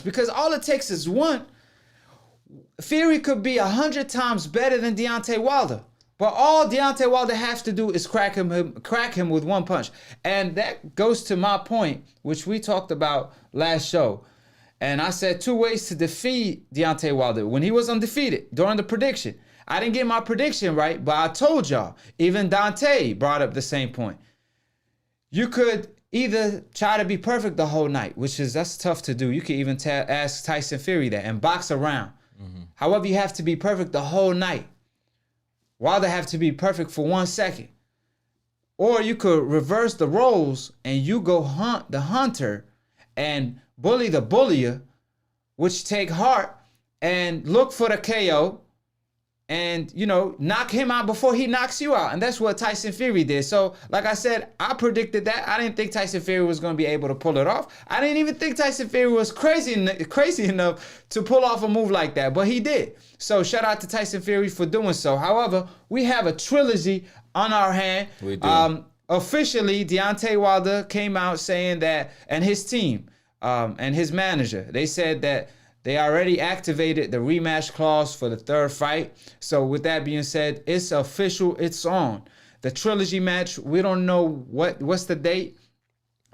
Because all it takes is one. Fury could be 100 times better than Deontay Wilder. But all Deontay Wilder has to do is crack him with one punch. And that goes to my point, which we talked about last show. And I said 2 ways to defeat Deontay Wilder when he was undefeated during the prediction. I didn't get my prediction right, but I told y'all. Even Deontay brought up the same point. You could either try to be perfect the whole night, that's tough to do. You could even ask Tyson Fury that and box around. However, you have to be perfect the whole night. Wilder have to be perfect for 1 second. Or you could reverse the roles and you go hunt the hunter and bully the bullier, which take heart and look for the KO and, knock him out before he knocks you out. And that's what Tyson Fury did. So, like I said, I predicted that. I didn't think Tyson Fury was going to be able to pull it off. I didn't even think Tyson Fury was crazy enough to pull off a move like that, but he did. So, shout out to Tyson Fury for doing so. However, we have a trilogy on our hand. We do. Officially, Deontay Wilder came out saying that, and his team and his manager, they said that they already activated the rematch clause for the 3rd fight. So with that being said, it's official. It's on. The trilogy match, we don't know what's the date.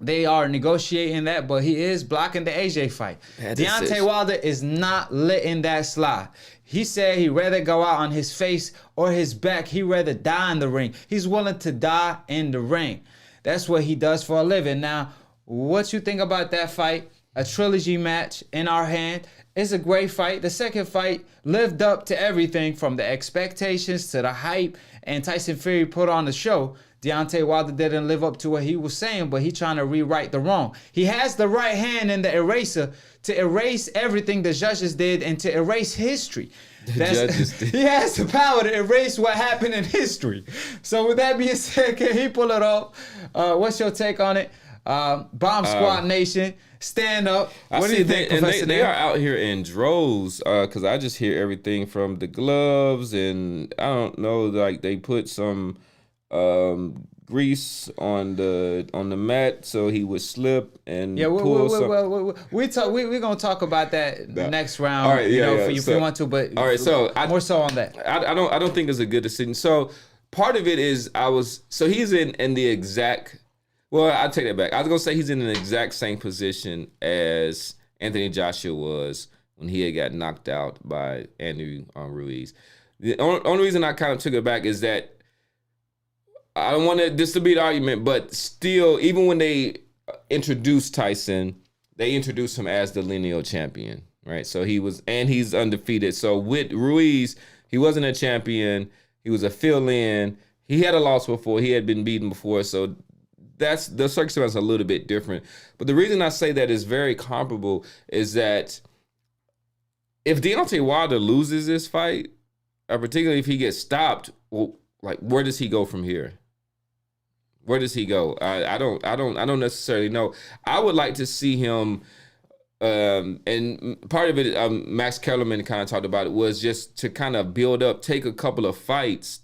They are negotiating that, but he is blocking the AJ fight. Deontay Wilder is not letting that slide. He said he'd rather go out on his face or his back. He'd rather die in the ring. He's willing to die in the ring. That's what he does for a living. Now, what you think about that fight? A trilogy match in our hand. It's a great fight. The second fight lived up to everything from the expectations to the hype, and Tyson Fury put on the show. Deontay Wilder didn't live up to what he was saying, but he's trying to rewrite the wrong. He has the right hand in the eraser to erase everything the judges did and to erase history. He has the power to erase what happened in history. So with that being said, can he pull it off? What's your take on it? Bomb Squad Nation, stand up. What do you think, Professor? They are out here in droves because I just hear everything from the gloves and I don't know, like they put some grease on the mat so he would slip and pull some. We're gonna talk about that the next round. All right, if you want to, but all right, so more so on that. I don't think it's a good decision. So part of it is he's in the exact. Well, I'll take that back. I was going to say he's in the exact same position as Anthony Joshua was when he had got knocked out by Andy Ruiz. The only reason I kind of took it back is that I don't want this to be the argument, but still, even when they introduced Tyson, they introduced him as the lineal champion, right? So he's undefeated. So with Ruiz, he wasn't a champion. He was a fill-in. He had a loss before. He had been beaten before. So that's the circumstance a little bit different. But the reason I say that is very comparable is that if Deontay Wilder loses this fight, particularly if he gets stopped, well, like where does he go from here? Where does he go? I don't necessarily know. I would like to see him, and part of it, Max Kellerman kind of talked about it, was just to kind of build up, take a couple of fights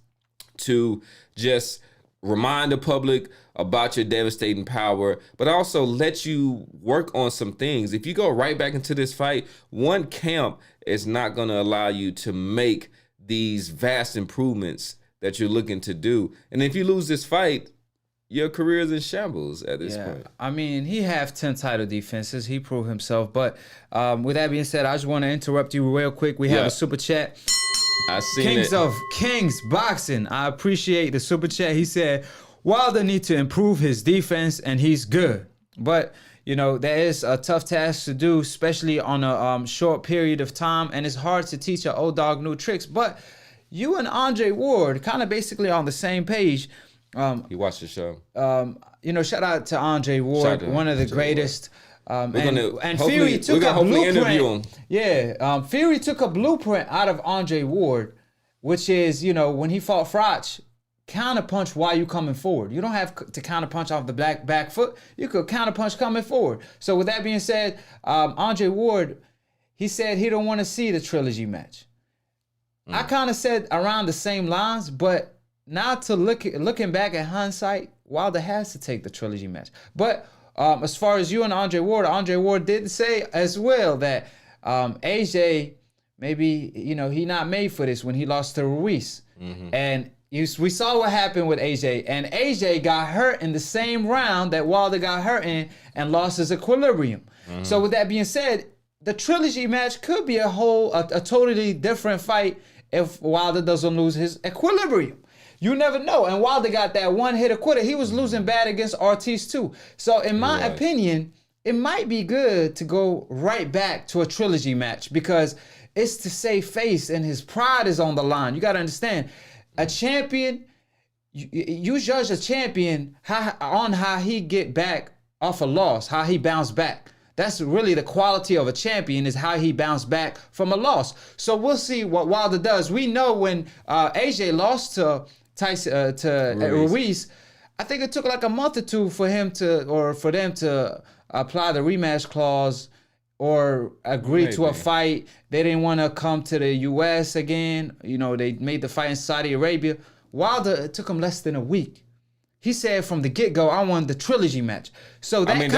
to just remind the public about your devastating power, but also let you work on some things. If you go right back into this fight, one camp is not going to allow you to make these vast improvements that you're looking to do. And if you lose this fight, your career is in shambles at this point. I mean, he have 10 title defenses. He proved himself. But with that being said, I just want to interrupt you real quick. We have a super chat. I seen Kings of Kings Boxing. I appreciate the super chat. He said, Wilder needs to improve his defense, and he's good. But, there is a tough task to do, especially on a short period of time, and it's hard to teach an old dog new tricks. But you and Andre Ward kind of basically on the same page. You watched the show. Shout out to Andre Ward, one of the greatest. And Fury took a blueprint. Yeah, Fury took a blueprint out of Andre Ward, which is, when he fought Froch, counterpunch while you coming forward. You don't have to counterpunch off the back foot. You could counterpunch coming forward. So with that being said, Andre Ward, he said he don't want to see the trilogy match. I kind of said around the same lines, but now looking back at hindsight, Wilder has to take the trilogy match. But as far as you and Andre Ward did say as well that AJ maybe he not made for this when he lost to Ruiz, and we saw what happened with AJ, and AJ got hurt in the same round that Wilder got hurt in and lost his equilibrium. So with that being said, the trilogy match could be a totally different fight if Wilder doesn't lose his equilibrium. You never know. And Wilder got that one-hitter quitter. He was losing bad against Ortiz too. So in my opinion, it might be good to go right back to a trilogy match because it's to save face and his pride is on the line. You got to understand, a champion, you judge a champion on how he get back off a loss, how he bounced back. That's really the quality of a champion, is how he bounced back from a loss. So we'll see what Wilder does. We know when AJ lost to Tyson, to Ruiz, I think it took like a month or two for them to apply the rematch clause or agree to a fight. They didn't want to come to the U.S. again. They made the fight in Saudi Arabia. Wilder, it took him less than a week. He said from the get-go, I won the trilogy match. So that's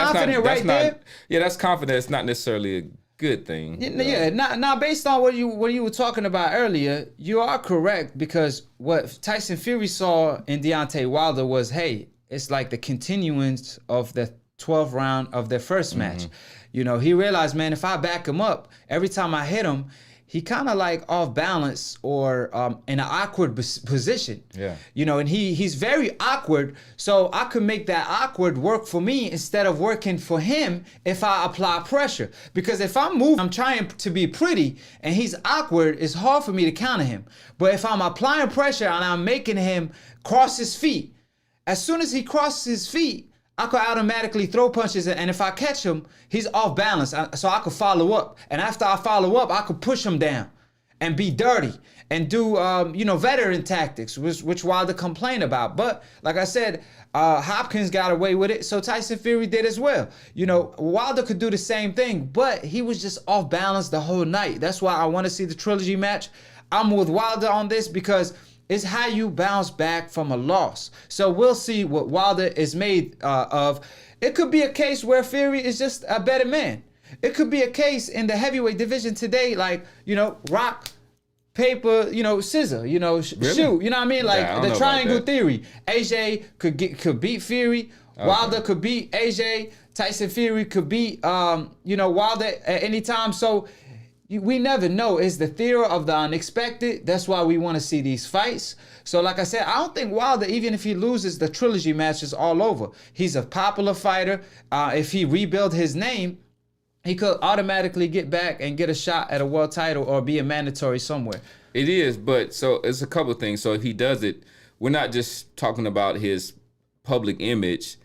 confident. It's not necessarily a good thing. Yeah. Now, based on what you were talking about earlier, you are correct, because what Tyson Fury saw in Deontay Wilder was, hey, it's like the continuance of the 12th round of their first match. He realized, man, if I back him up, every time I hit him, he kind of like off balance or in an awkward position. Yeah. And he's very awkward. So I could make that awkward work for me instead of working for him if I apply pressure. Because if I'm trying to be pretty and he's awkward, it's hard for me to counter him. But if I'm applying pressure and I'm making him cross his feet, as soon as he crosses his feet, I could automatically throw punches, and if I catch him, he's off balance, so I could follow up. And after I follow up, I could push him down and be dirty and do, veteran tactics, which Wilder complained about. But like I said, Hopkins got away with it, so Tyson Fury did as well. Wilder could do the same thing, but he was just off balance the whole night. That's why I want to see the trilogy match. I'm with Wilder on this because it's how you bounce back from a loss. So we'll see what Wilder is made of. It could be a case where Fury is just a better man. It could be a case in the heavyweight division today, like, rock, paper, scissor, really? Shoot. You know what I mean? Like the triangle theory. AJ could beat Fury. Okay. Wilder could beat AJ. Tyson Fury could beat, Wilder at any time. So we never know. It's the theory of the unexpected. That's why we want to see these fights. So like I said, I don't think Wilder, even if he loses the trilogy match, is all over. He's a popular fighter. If he rebuild his name, he could automatically get back and get a shot at a world title or be a mandatory somewhere. It is, but so it's a couple of things. So if he does it, we're not just talking about his public image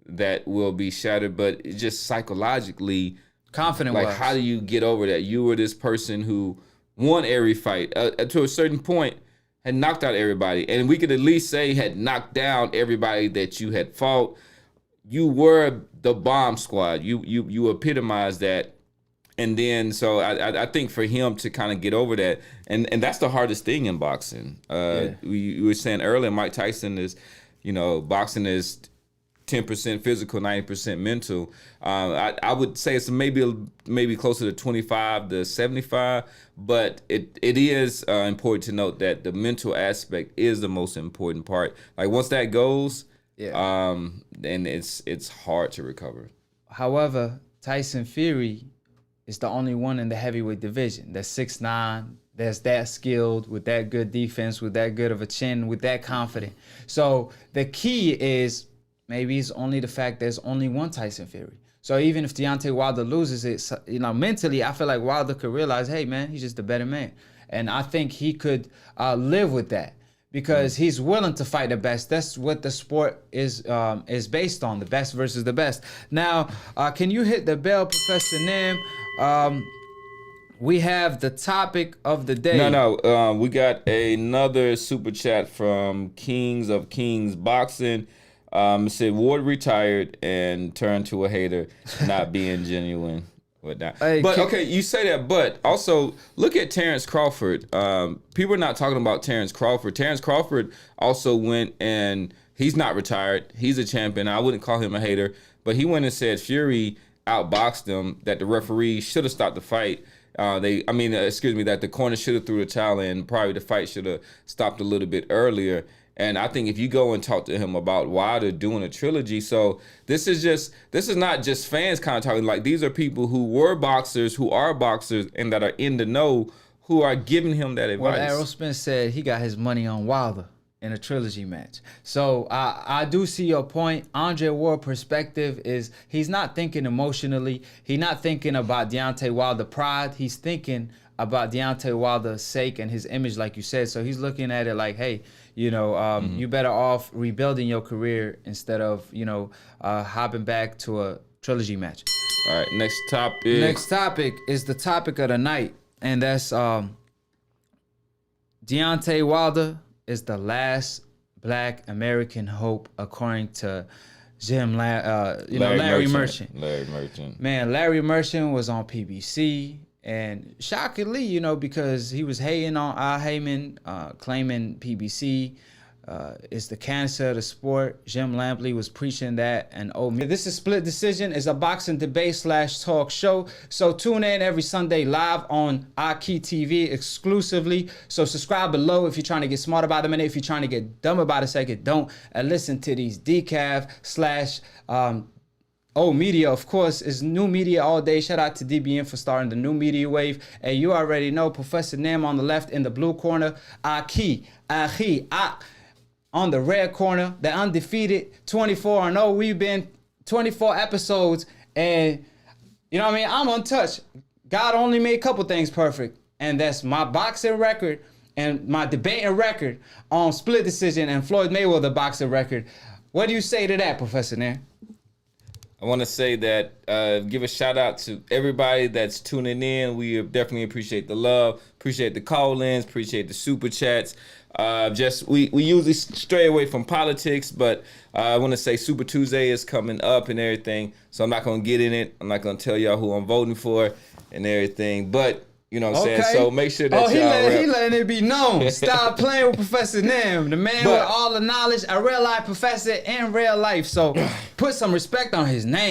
that will be shattered, but it's just psychologically confident. Like, how do you get over that? You were this person who won every fight to a certain point, had knocked out everybody, and we could at least say had knocked down everybody that you had fought. You were the bomb squad. You epitomized that, and then so I think for him to kind of get over that, and that's the hardest thing in boxing. We were saying earlier, Mike Tyson is, boxing is 10% physical, 90% mental. I would say it's maybe closer to 25 to 75, but it is important to note that the mental aspect is the most important part. Like once that goes, then it's hard to recover. However, Tyson Fury is the only one in the heavyweight division that's 6'9", that's that skilled, with that good defense, with that good of a chin, with that confident. So the key is, maybe it's only the fact there's only one Tyson Fury. So even if Deontay Wilder loses it, mentally, I feel like Wilder could realize, hey, man, he's just a better man. And I think he could live with that because he's willing to fight the best. That's what the sport is based on, the best versus the best. Now, can you hit the bell, Professor Nim? We have the topic of the day. No, we got another super chat from Kings of Kings Boxing. It said Ward retired and turned to a hater, not being genuine. Whatnot. Okay, you say that, but also look at Terrence Crawford. People are not talking about Terrence Crawford. Terrence Crawford also went, and he's not retired. He's a champion. I wouldn't call him a hater, but he went and said Fury outboxed him, that the referee should have stopped the fight. That the corner should have threw the towel in. Probably the fight should have stopped a little bit earlier. And I think if you go and talk to him about why they're doing a trilogy, so this is not just fans kind of talking. Like, these are people who were boxers, who are boxers, and that are in the know, who are giving him that advice. Well, Errol Spence said he got his money on Wilder in a trilogy match. So I do see your point. Andre Ward's perspective is he's not thinking emotionally. He's not thinking about Deontay Wilder pride. He's thinking about Deontay Wilder's sake and his image, like you said. So he's looking at it like, hey, you better off rebuilding your career instead of, hopping back to a trilogy match. All right, next topic. Next topic is the topic of the night, and that's Deontay Wilder is the last Black American hope, according to Larry Merchant. Larry Merchant. Man, Larry Merchant was on PBC, and shockingly, because he was hating on Al Heyman, claiming PBC is the cancer of the sport. Jim Lampley was preaching that, and this is Split Decision. It's a boxing debate / talk show. So tune in every Sunday live on AkHi TV exclusively. So subscribe below if you're trying to get smart about a minute. If you're trying to get dumb about a second, don't. And listen to these decaf / media, of course, is new media all day. Shout out to DBN for starting the new media wave. And you already know Professor Nam on the left in the blue corner. AkHi on the red corner, the undefeated 24-0. We've been 24 episodes, and I'm untouched. God only made a couple things perfect, and that's my boxing record and my debating record on Split Decision and Floyd Mayweather boxing record. What do you say to that, Professor Nair? I want to say that give a shout out to everybody that's tuning in. We definitely appreciate the love, appreciate the call-ins, appreciate the super chats. We usually stray away from politics, but I want to say Super Tuesday is coming up and everything, so I'm not going to get in it. I'm not going to tell y'all who I'm voting for and everything, but you know what I'm saying? So make sure that he letting it be known. Stop playing with Professor Nam, the man with all the knowledge, a real life professor in real life. So put some respect on his name.